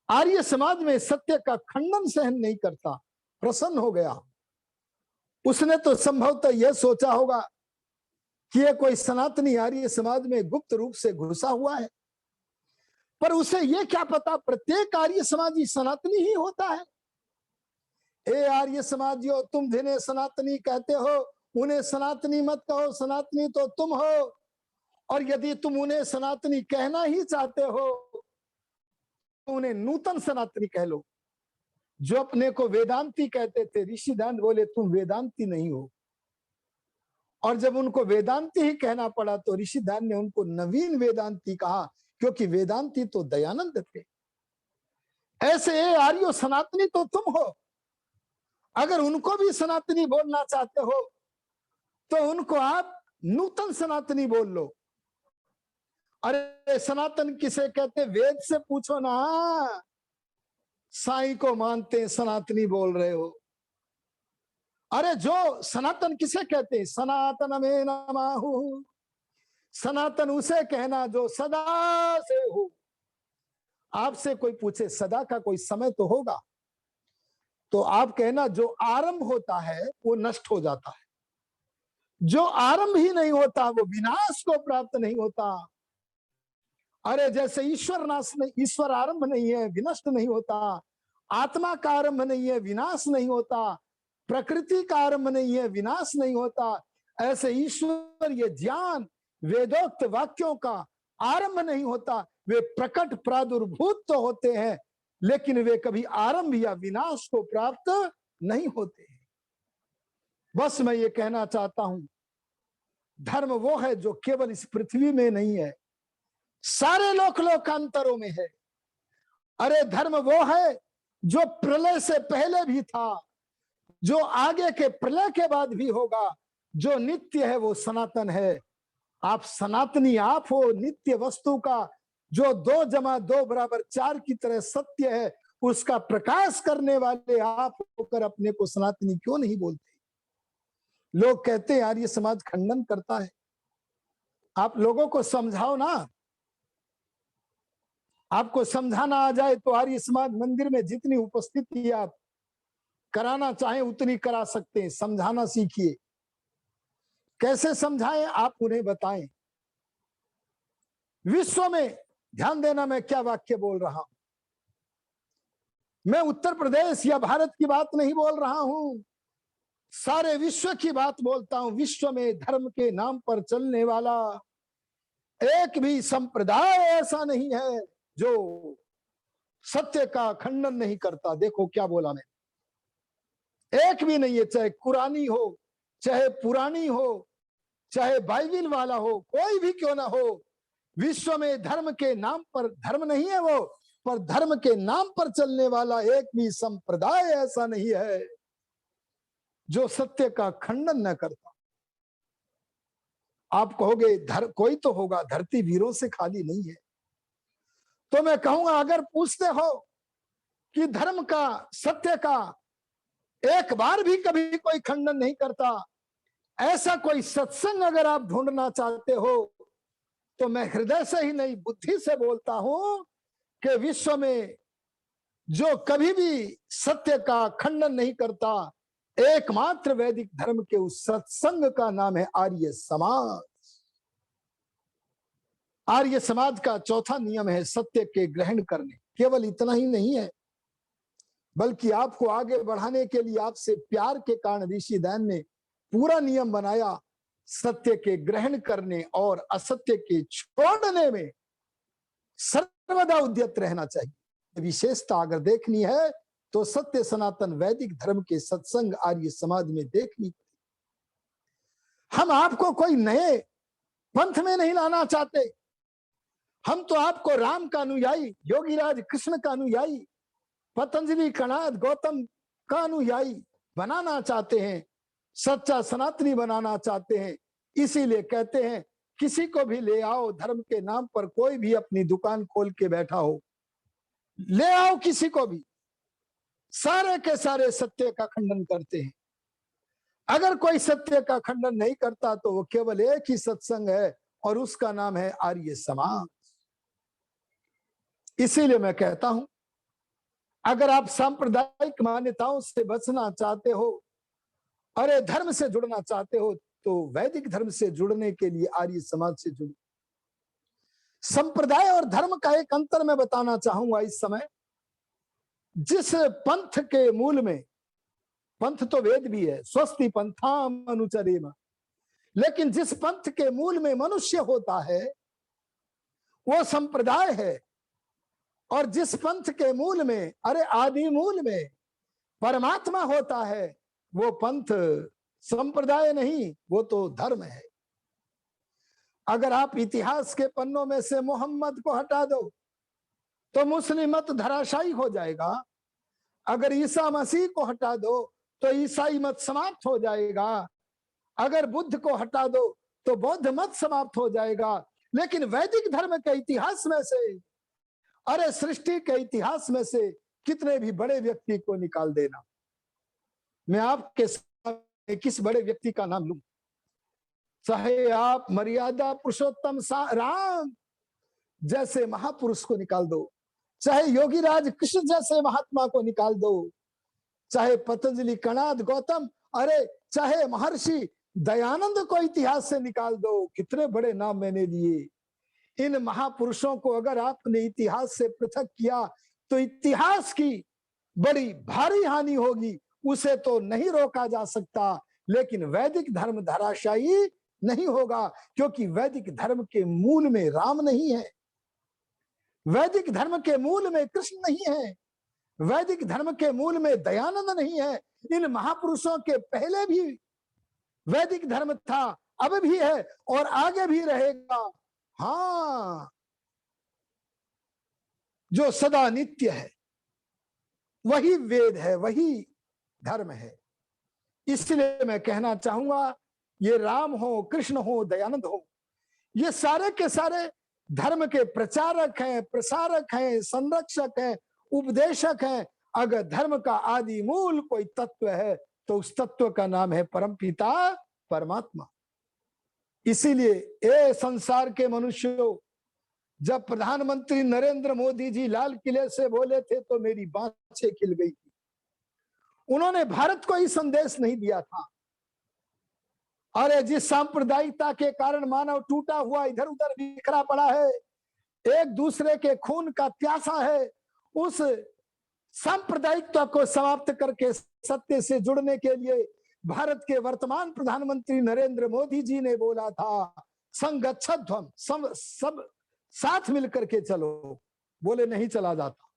आर्य समाज में सत्य का खंडन सहन नहीं करता। प्रसन्न हो गया। उसने तो संभवतः यह सोचा होगा कि यह कोई सनातनी आर्य समाज में गुप्त रूप से घुसा हुआ है, पर उसे यह क्या पता प्रत्येक आर्य समाजी सनातनी ही होता है। ए आर्य समाजियों, तुम जिन्हें सनातनी कहते हो उन्हें सनातनी मत कहो, सनातनी तो तुम हो। और यदि तुम उन्हें सनातनी कहना ही चाहते हो तो उन्हें नूतन सनातनी कह लो। जो अपने को वेदांती कहते थे, ऋषिदान बोले तुम वेदांती नहीं हो, और जब उनको वेदांती ही कहना पड़ा तो ऋषिदान ने उनको नवीन वेदांती कहा, क्योंकि वेदांती तो दयानंद थे। ऐसे आर्यो सनातनी तो तुम हो। अगर उनको भी सनातनी बोलना चाहते हो तो उनको आप नूतन सनातनी बोल लो। अरे सनातन किसे कहते, वेद से पूछो ना। साईं को मानते सनातनी बोल रहे हो। अरे जो सनातन किसे कहते हैं, सनातन में नमाहु, सनातन उसे कहना जो सदा से हो। आपसे कोई पूछे सदा का कोई समय तो होगा, तो आप कहना जो आरंभ होता है वो नष्ट हो जाता है, जो आरंभ ही नहीं होता वो विनाश को प्राप्त नहीं होता। अरे जैसे ईश्वर नाश नहीं, ईश्वर आरंभ नहीं है, विनष्ट नहीं होता। आत्मा का आरंभ नहीं है, विनाश नहीं होता। प्रकृति का आरंभ नहीं है, विनाश नहीं होता। ऐसे ईश्वर ये ज्ञान वेदोक्त वाक्यों का आरंभ नहीं होता। वे प्रकट प्रादुर्भूत तो होते हैं, लेकिन वे कभी आरंभ या विनाश को प्राप्त नहीं होते। बस मैं ये कहना चाहता हूं, धर्म वो है जो केवल इस पृथ्वी में नहीं है, सारे लोकांतरों में है। अरे धर्म वो है जो प्रलय से पहले भी था, जो आगे के प्रलय के बाद भी होगा, जो नित्य है वो सनातन है। आप सनातनी आप हो, नित्य वस्तु का जो 2 + 2 = 4 की तरह सत्य है, उसका प्रकाश करने वाले आप होकर अपने को सनातनी क्यों नहीं बोलते? लोग कहते हैं यार ये समाज खंडन करता है। आप लोगों को समझाओ ना। आपको समझाना आ जाए तो आर्य समाज मंदिर में जितनी उपस्थिति आप कराना चाहें उतनी करा सकते हैं। समझाना सीखिए। कैसे समझाएं, आप उन्हें बताएं। विश्व में ध्यान देना, मैं क्या वाक्य बोल रहा हूं। मैं उत्तर प्रदेश या भारत की बात नहीं बोल रहा हूं, सारे विश्व की बात बोलता हूं। विश्व में धर्म के नाम पर चलने वाला एक भी संप्रदाय ऐसा नहीं है जो सत्य का खंडन नहीं करता। देखो क्या बोला मैं, एक भी नहीं है, चाहे कुरानी हो, चाहे पुरानी हो, चाहे बाइबिल वाला हो, कोई भी क्यों ना हो, विश्व में धर्म के नाम पर धर्म नहीं है वो, पर धर्म के नाम पर चलने वाला एक भी संप्रदाय ऐसा नहीं है जो सत्य का खंडन न करता। आप कहोगे कोई तो होगा, धरती वीरों से खाली नहीं है। तो मैं कहूंगा, अगर पूछते हो कि धर्म का, सत्य का एक बार भी कभी कोई खंडन नहीं करता, ऐसा कोई सत्संग अगर आप ढूंढना चाहते हो, तो मैं हृदय से ही नहीं, बुद्धि से बोलता हूं कि विश्व में जो कभी भी सत्य का खंडन नहीं करता, एकमात्र वैदिक धर्म के उस सत्संग का नाम है आर्य समाज। आर्य समाज का चौथा नियम है सत्य के ग्रहण करने। केवल इतना ही नहीं है, बल्कि आपको आगे बढ़ाने के लिए आपसे प्यार के कारण ऋषि दैन ने पूरा नियम बनाया, सत्य के ग्रहण करने और असत्य के छोड़ने में सर्वदा उद्यत रहना चाहिए। विशेषता अगर देखनी है तो सत्य सनातन वैदिक धर्म के सत्संग आर्य समाज में देखनी। हम आपको कोई नए पंथ में नहीं लाना चाहते, हम तो आपको राम का अनुयायी, योगीराज कृष्ण का अनुयायी, पतंजलि कणाद गौतम का अनुयायी बनाना चाहते हैं, सच्चा सनातनी बनाना चाहते हैं। इसीलिए कहते हैं किसी को भी ले आओ, धर्म के नाम पर कोई भी अपनी दुकान खोल के बैठा हो, ले आओ किसी को भी, सारे के सारे सत्य का खंडन करते हैं। अगर कोई सत्य का खंडन नहीं करता तो वो केवल एक ही सत्संग है और उसका नाम है आर्य समाज। इसीलिए मैं कहता हूं, अगर आप सांप्रदायिक मान्यताओं से बचना चाहते हो, अरे धर्म से जुड़ना चाहते हो, तो वैदिक धर्म से जुड़ने के लिए आर्य समाज से जुड़ो। संप्रदाय और धर्म का एक अंतर मैं बताना चाहूंगा इस समय। जिस पंथ के मूल में, पंथ तो वेद भी है, स्वस्ति पंथाम अनुचरेम, लेकिन जिस पंथ के मूल में मनुष्य होता है वो संप्रदाय है, और जिस पंथ के मूल में, अरे आदि मूल में परमात्मा होता है, वो पंथ संप्रदाय नहीं, वो तो धर्म है। अगर आप इतिहास के पन्नों में से मोहम्मद को हटा दो तो मुस्लिम मत धराशायी हो जाएगा, अगर ईसा मसीह को हटा दो तो ईसाई मत समाप्त हो जाएगा, अगर बुद्ध को हटा दो तो बौद्ध मत समाप्त हो जाएगा। लेकिन वैदिक धर्म के इतिहास में से, अरे सृष्टि के इतिहास में से कितने भी बड़े व्यक्ति को निकाल देना। मैं आपके सामने किस बड़े व्यक्ति का नाम लूं? चाहे आप मर्यादा पुरुषोत्तम राम जैसे महापुरुष को निकाल दो, चाहे योगीराज कृष्ण जैसे महात्मा को निकाल दो, चाहे पतंजलि कणाद गौतम, अरे चाहे महर्षि दयानंद को इतिहास से निकाल दो, कितने बड़े नाम मैंने लिए। इन महापुरुषों को अगर आपने इतिहास से पृथक किया तो इतिहास की बड़ी भारी हानि होगी, उसे तो नहीं रोका जा सकता। लेकिन वैदिक धर्म धराशायी नहीं होगा, क्योंकि वैदिक धर्म के मूल में राम नहीं है, वैदिक धर्म के मूल में कृष्ण नहीं है, वैदिक धर्म के मूल में दयानंद नहीं है। इन महापुरुषों के पहले भी वैदिक धर्म था, अब भी है और आगे भी रहेगा। हाँ, जो सदा नित्य है वही वेद है, वही धर्म है। इसलिए मैं कहना चाहूंगा, ये राम हो, कृष्ण हो, दयानंद हो, ये सारे के सारे धर्म के प्रचारक हैं, प्रसारक हैं, संरक्षक हैं, उपदेशक हैं। अगर धर्म का आदि मूल कोई तत्व है तो उस तत्व का नाम है परमपिता परमात्मा। इसीलिए ए संसार के मनुष्यों, जब प्रधानमंत्री नरेंद्र मोदी जी लाल किले से बोले थे तो मेरी बाँछें खिल गई थी। उन्होंने भारत को ही संदेश नहीं दिया था। अरे जिस सांप्रदायिकता के कारण मानव टूटा हुआ इधर उधर बिखरा पड़ा है, एक दूसरे के खून का प्यासा है, उस सांप्रदायिकता को समाप्त करके सत्य से जुड़ने के लिए भारत के वर्तमान प्रधानमंत्री नरेंद्र मोदी जी ने बोला था, संगच्छध्वम, सब साथ मिलकर के चलो। बोले नहीं चला जाता।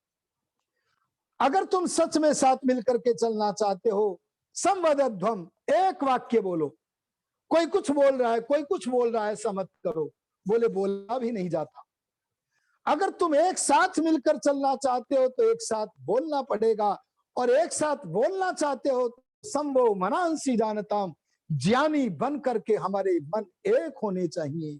अगर तुम सच में साथ मिलकर के चलना चाहते हो, संवदध्वम, एक वाक्य बोलो। कोई कुछ बोल रहा है, कोई कुछ बोल रहा है, ऐसा मत करो। बोले बोला भी नहीं जाता। अगर तुम एक साथ मिलकर चलना चाहते हो तो एक साथ बोलना पड़ेगा, और एक साथ बोलना चाहते हो तो संभव मनांसी जानताम, ज्ञानी बन करके हमारे मन एक होने चाहिए।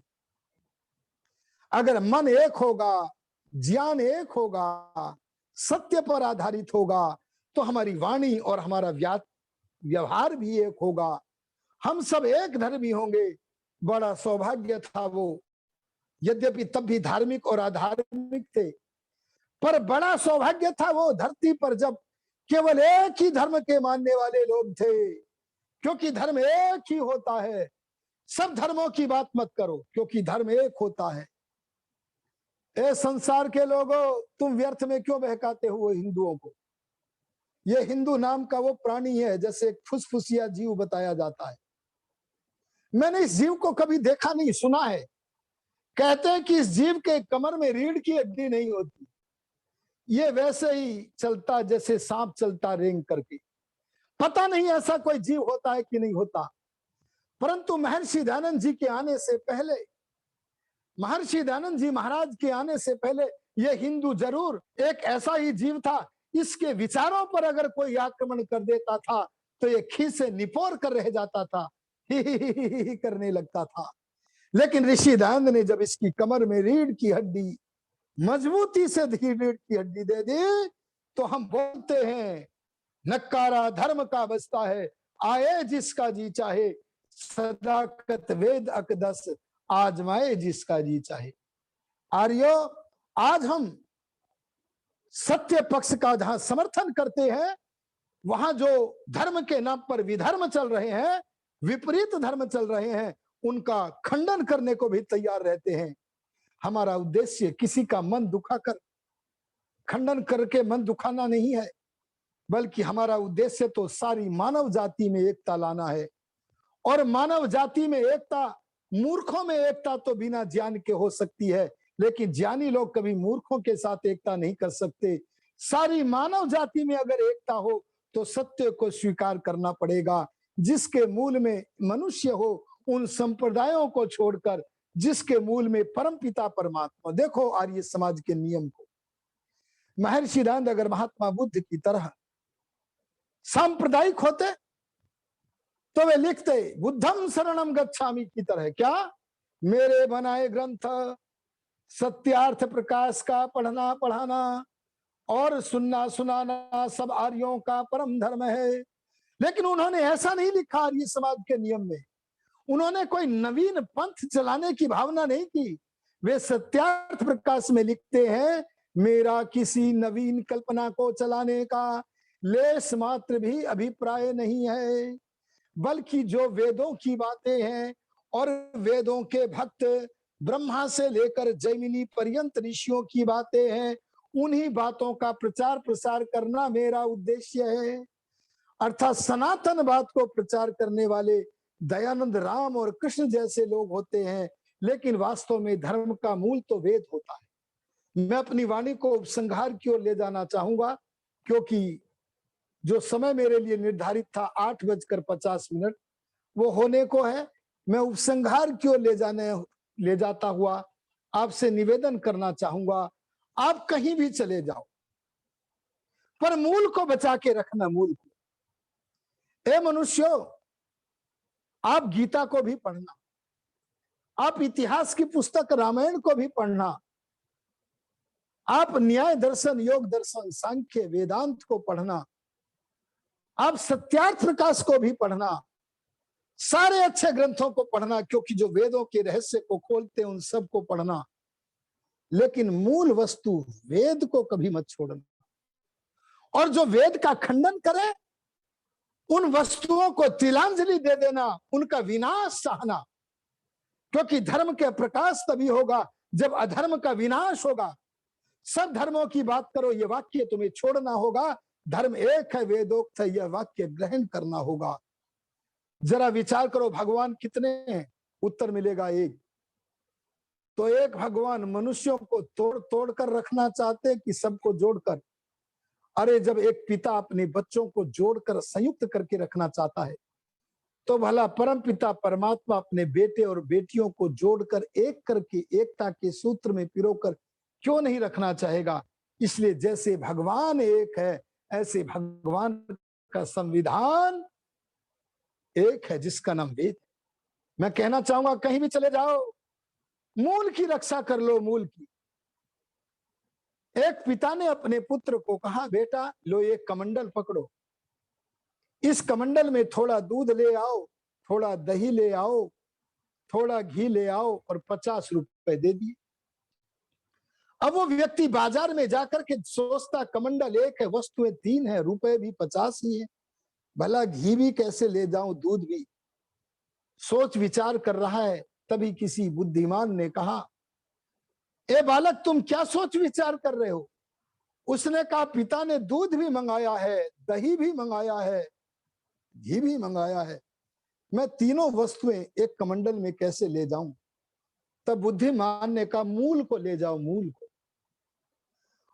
अगर मन एक होगा, ज्ञान एक होगा, सत्य पर आधारित होगा, तो हमारी वाणी और हमारा व्यवहार भी एक होगा। हम सब एक धर्मी होंगे। बड़ा सौभाग्य था वो, यद्यपि तब भी धार्मिक और अधार्मिक थे, पर बड़ा सौभाग्य था वो धरती पर जब केवल एक ही धर्म के मानने वाले लोग थे। क्योंकि धर्म एक ही होता है। सब धर्मों की बात मत करो, क्योंकि धर्म एक होता है। ए संसार के लोगों, तुम व्यर्थ में क्यों बहकाते हो हिंदुओं को? ये हिंदू नाम का वो प्राणी है, जैसे एक फुसफुसिया जीव बताया जाता है। मैंने इस जीव को कभी देखा नहीं, सुना है। कहते हैं कि इस जीव के कमर में रीढ़ की हड्डी नहीं होती। ये वैसे ही चलता जैसे सांप चलता रेंग करके। पता नहीं ऐसा कोई जीव होता है कि नहीं होता। परंतु महर्षि दयानंद जी के आने से पहले, महर्षि दयानंद जी महाराज के आने से पहले, यह हिंदू जरूर एक ऐसा ही जीव था। इसके विचारों पर अगर कोई आक्रमण कर देता था तो ये खीसे निपोर कर रह जाता था, ही करने लगता था। लेकिन ऋषि दयानंद ने जब इसकी कमर में रीढ़ की हड्डी, मजबूती से रीढ़ की हड्डी दे दी, तो हम बोलते हैं नक्कारा धर्म का बसता है, आए जिसका जी चाहे, सदाकत वेद अकदस, आजमाए जिसका जी चाहे। आर्यो, आज हम सत्य पक्ष का जहां समर्थन करते हैं, वहां जो धर्म के नाम पर विधर्म चल रहे हैं, विपरीत धर्म चल रहे हैं, उनका खंडन करने को भी तैयार रहते हैं। हमारा उद्देश्य किसी का मन दुखाकर, खंडन करके मन दुखाना नहीं है, बल्कि हमारा उद्देश्य तो सारी मानव जाति में एकता लाना है। और मानव जाति में एकता, मूर्खों में एकता तो बिना ज्ञान के हो सकती है, लेकिन ज्ञानी लोग कभी मूर्खों के साथ एकता नहीं कर सकते। सारी मानव जाति में अगर एकता हो तो सत्य को स्वीकार करना पड़ेगा। जिसके मूल में मनुष्य हो, उन संप्रदायों को छोड़कर जिसके मूल में परमपिता परमात्मा। देखो आर्य समाज के नियम को। महर्षि दयानंद अगर महात्मा बुद्ध की तरह सांप्रदायिक होते तो वे लिखते बुद्धम शरणम गच्छामि की तरह, क्या मेरे बनाए ग्रंथ सत्यार्थ प्रकाश का पढ़ना पढ़ाना और सुनना सुनाना सब आर्यों का परम धर्म है। लेकिन उन्होंने ऐसा नहीं लिखा आर्य समाज के नियम में। उन्होंने कोई नवीन पंथ चलाने की भावना नहीं की। वे सत्यार्थ प्रकाश में लिखते हैं, मेरा किसी नवीन कल्पना को चलाने का लेस मात्र भी अभिप्राय नहीं है, बल्कि जो वेदों की बातें हैं और वेदों के भक्त ब्रह्मा से लेकर जैमिनी पर्यंत ऋषियों की बातें हैं, उन्हीं बातों का प्रचार प्रसार करना मेरा उद्देश्य है। अर्थात सनातन बात को प्रचार करने वाले दयानंद राम और कृष्ण जैसे लोग होते हैं, लेकिन वास्तव में धर्म का मूल तो वेद होता है। मैं अपनी वाणी को उपसंहार की ओर ले जाना चाहूंगा, क्योंकि जो समय मेरे लिए निर्धारित था 8:50 वो होने को है। मैं उपसंहार की ओर ले जाता हुआ आपसे निवेदन करना चाहूंगा, आप कहीं भी चले जाओ पर मूल को बचा के रखना। मूल को, ए मनुष्यों, आप गीता को भी पढ़ना, आप इतिहास की पुस्तक रामायण को भी पढ़ना, आप न्याय दर्शन, योग दर्शन, सांख्य, वेदांत को पढ़ना, आप सत्यार्थ प्रकाश को भी पढ़ना, सारे अच्छे ग्रंथों को पढ़ना, क्योंकि जो वेदों के रहस्य को खोलते हैं उन सब को पढ़ना। लेकिन मूल वस्तु वेद को कभी मत छोड़ना। और जो वेद का खंडन करे, उन वस्तुओं को तिलांजलि दे देना, उनका विनाश चाहना। क्योंकि धर्म के प्रकाश तभी होगा जब अधर्म का विनाश होगा। सब धर्मों की बात करो, ये वाक्य तुम्हें छोड़ना होगा। धर्म एक है, वेदोक्त है, यह वाक्य ग्रहण करना होगा। जरा विचार करो, भगवान कितने हैं? उत्तर मिलेगा एक। तो एक भगवान मनुष्यों को तोड़ तोड़ कर रखना चाहते कि सबको जोड़कर? अरे जब एक पिता अपने बच्चों को जोड़कर संयुक्त करके रखना चाहता है, तो भला परम पिता परमात्मा अपने बेटे और बेटियों को जोड़कर एक करके एकता के सूत्र में पिरोकर क्यों नहीं रखना चाहेगा। इसलिए जैसे भगवान एक है, ऐसे भगवान का संविधान एक है जिसका नाम वेद। मैं कहना चाहूंगा, कहीं भी चले जाओ, मूल की रक्षा कर लो, मूल की। एक पिता ने अपने पुत्र को कहा, बेटा लो ये कमंडल पकड़ो, इस कमंडल में थोड़ा दूध ले आओ, थोड़ा दही ले आओ, थोड़ा घी ले आओ और 50 रुपए दे दिए। अब वो व्यक्ति बाजार में जाकर के सोचता कमंडल एक है, वस्तुएं 3 है, रुपए भी 50 ही है, भला घी भी कैसे ले जाऊं, दूध भी। सोच विचार कर रहा है, तभी किसी बुद्धिमान ने कहा, ए बालक तुम क्या सोच विचार कर रहे हो। उसने कहा, पिता ने दूध भी मंगाया है, दही भी मंगाया है, घी भी मंगाया है, मैं तीनों वस्तुएं एक कमंडल में कैसे ले जाऊं। तब बुद्धिमान ने कहा, मूल को ले जाओ, मूल को।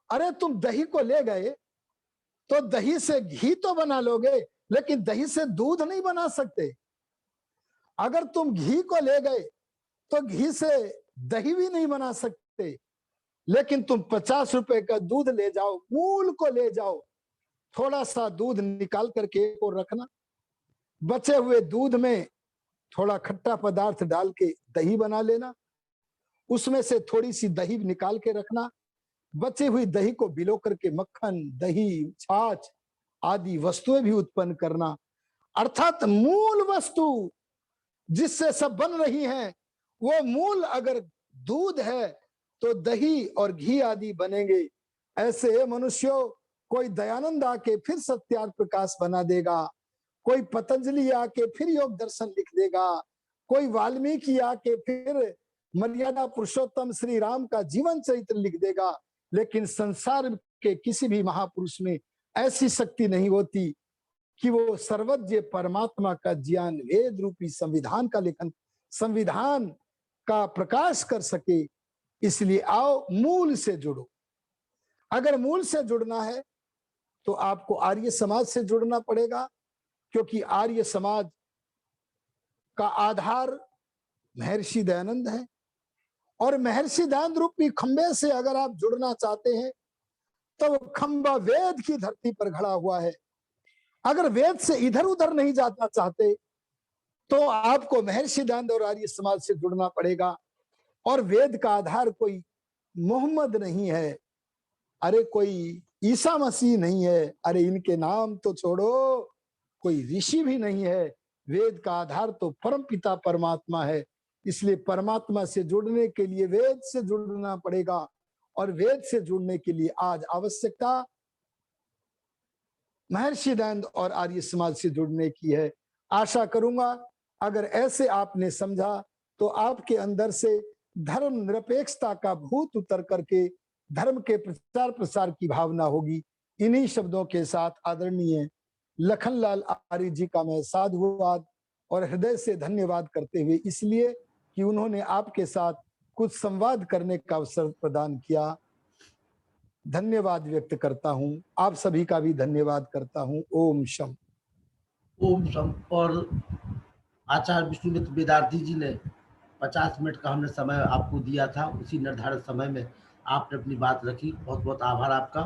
अरे तुम दही को ले गए तो दही से घी तो बना लोगे, लेकिन दही से दूध नहीं बना सकते। अगर तुम घी को ले गए तो घी से दही भी नहीं बना सकते, लेकिन तुम 50 रुपए का दूध ले जाओ, मूल को ले जाओ, थोड़ा सा दूध निकाल करके और रखना, बचे हुए दूध में थोड़ा खट्टा पदार्थ डाल के दही बना लेना, उसमें से थोड़ी सी दही निकाल के रखना, बची हुई दही को बिलो करके मक्खन, दही, छाछ आदि वस्तुएं भी उत्पन्न करना। अर्थात मूल वस्तु जिससे सब बन रही हैं, वो मूल अगर दूध है तो दही और घी आदि बनेंगे। ऐसे मनुष्यों, कोई दयानंद आके फिर सत्यार्थ प्रकाश बना देगा, कोई पतंजलि आके फिर योग दर्शन लिख देगा, कोई वाल्मीकि आके फिर मर्यादा पुरुषोत्तम श्री राम का जीवन चरित्र लिख देगा, लेकिन संसार के किसी भी महापुरुष में ऐसी शक्ति नहीं होती कि वो सर्वज्ञ परमात्मा का ज्ञान वेद रूपी संविधान का लेखन, संविधान का प्रकाश कर सके। इसलिए आओ मूल से जुड़ो। अगर मूल से जुड़ना है तो आपको आर्य समाज से जुड़ना पड़ेगा, क्योंकि आर्य समाज का आधार महर्षि दयानंद है, और महर्षि दयानंद रूपी खंबे से अगर आप जुड़ना चाहते हैं तो वो खंबा वेद की धरती पर खड़ा हुआ है। अगर वेद से इधर उधर नहीं जाना चाहते तो आपको महर्षि दयानंद और आर्य समाज से जुड़ना पड़ेगा। और वेद का आधार कोई मोहम्मद नहीं है, अरे कोई ईसा मसीह नहीं है, अरे इनके नाम तो छोड़ो, कोई ऋषि भी नहीं है। वेद का आधार तो परम पिता परमात्मा है। इसलिए परमात्मा से जुड़ने के लिए वेद से जुड़ना पड़ेगा, और वेद से जुड़ने के लिए आज आवश्यकता महर्षि दयानंद और आर्य समाज से जुड़ने की है। आशा करूंगा अगर ऐसे आपने समझा तो आपके अंदर से धर्म निरपेक्षता का भूत उतर करके धर्म के प्रचार प्रसार की भावना होगी। इन्हीं शब्दों के साथ आदरणीय लखनलाल आर्य जी का मैं साधुवाद और हृदय से धन्यवाद करते हुए, इसलिए कि उन्होंने आपके साथ कुछ संवाद करने का अवसर प्रदान किया, धन्यवाद व्यक्त करता हूं। आप सभी का भी धन्यवाद करता हूं। ओम शम। ओम शम। और आचार्य विष्णुमित्र वेदार्थी जी ने 50 मिनट का हमने समय आपको दिया था, उसी निर्धारित समय में आपने अपनी बात रखी। बहुत बहुत आभार आपका।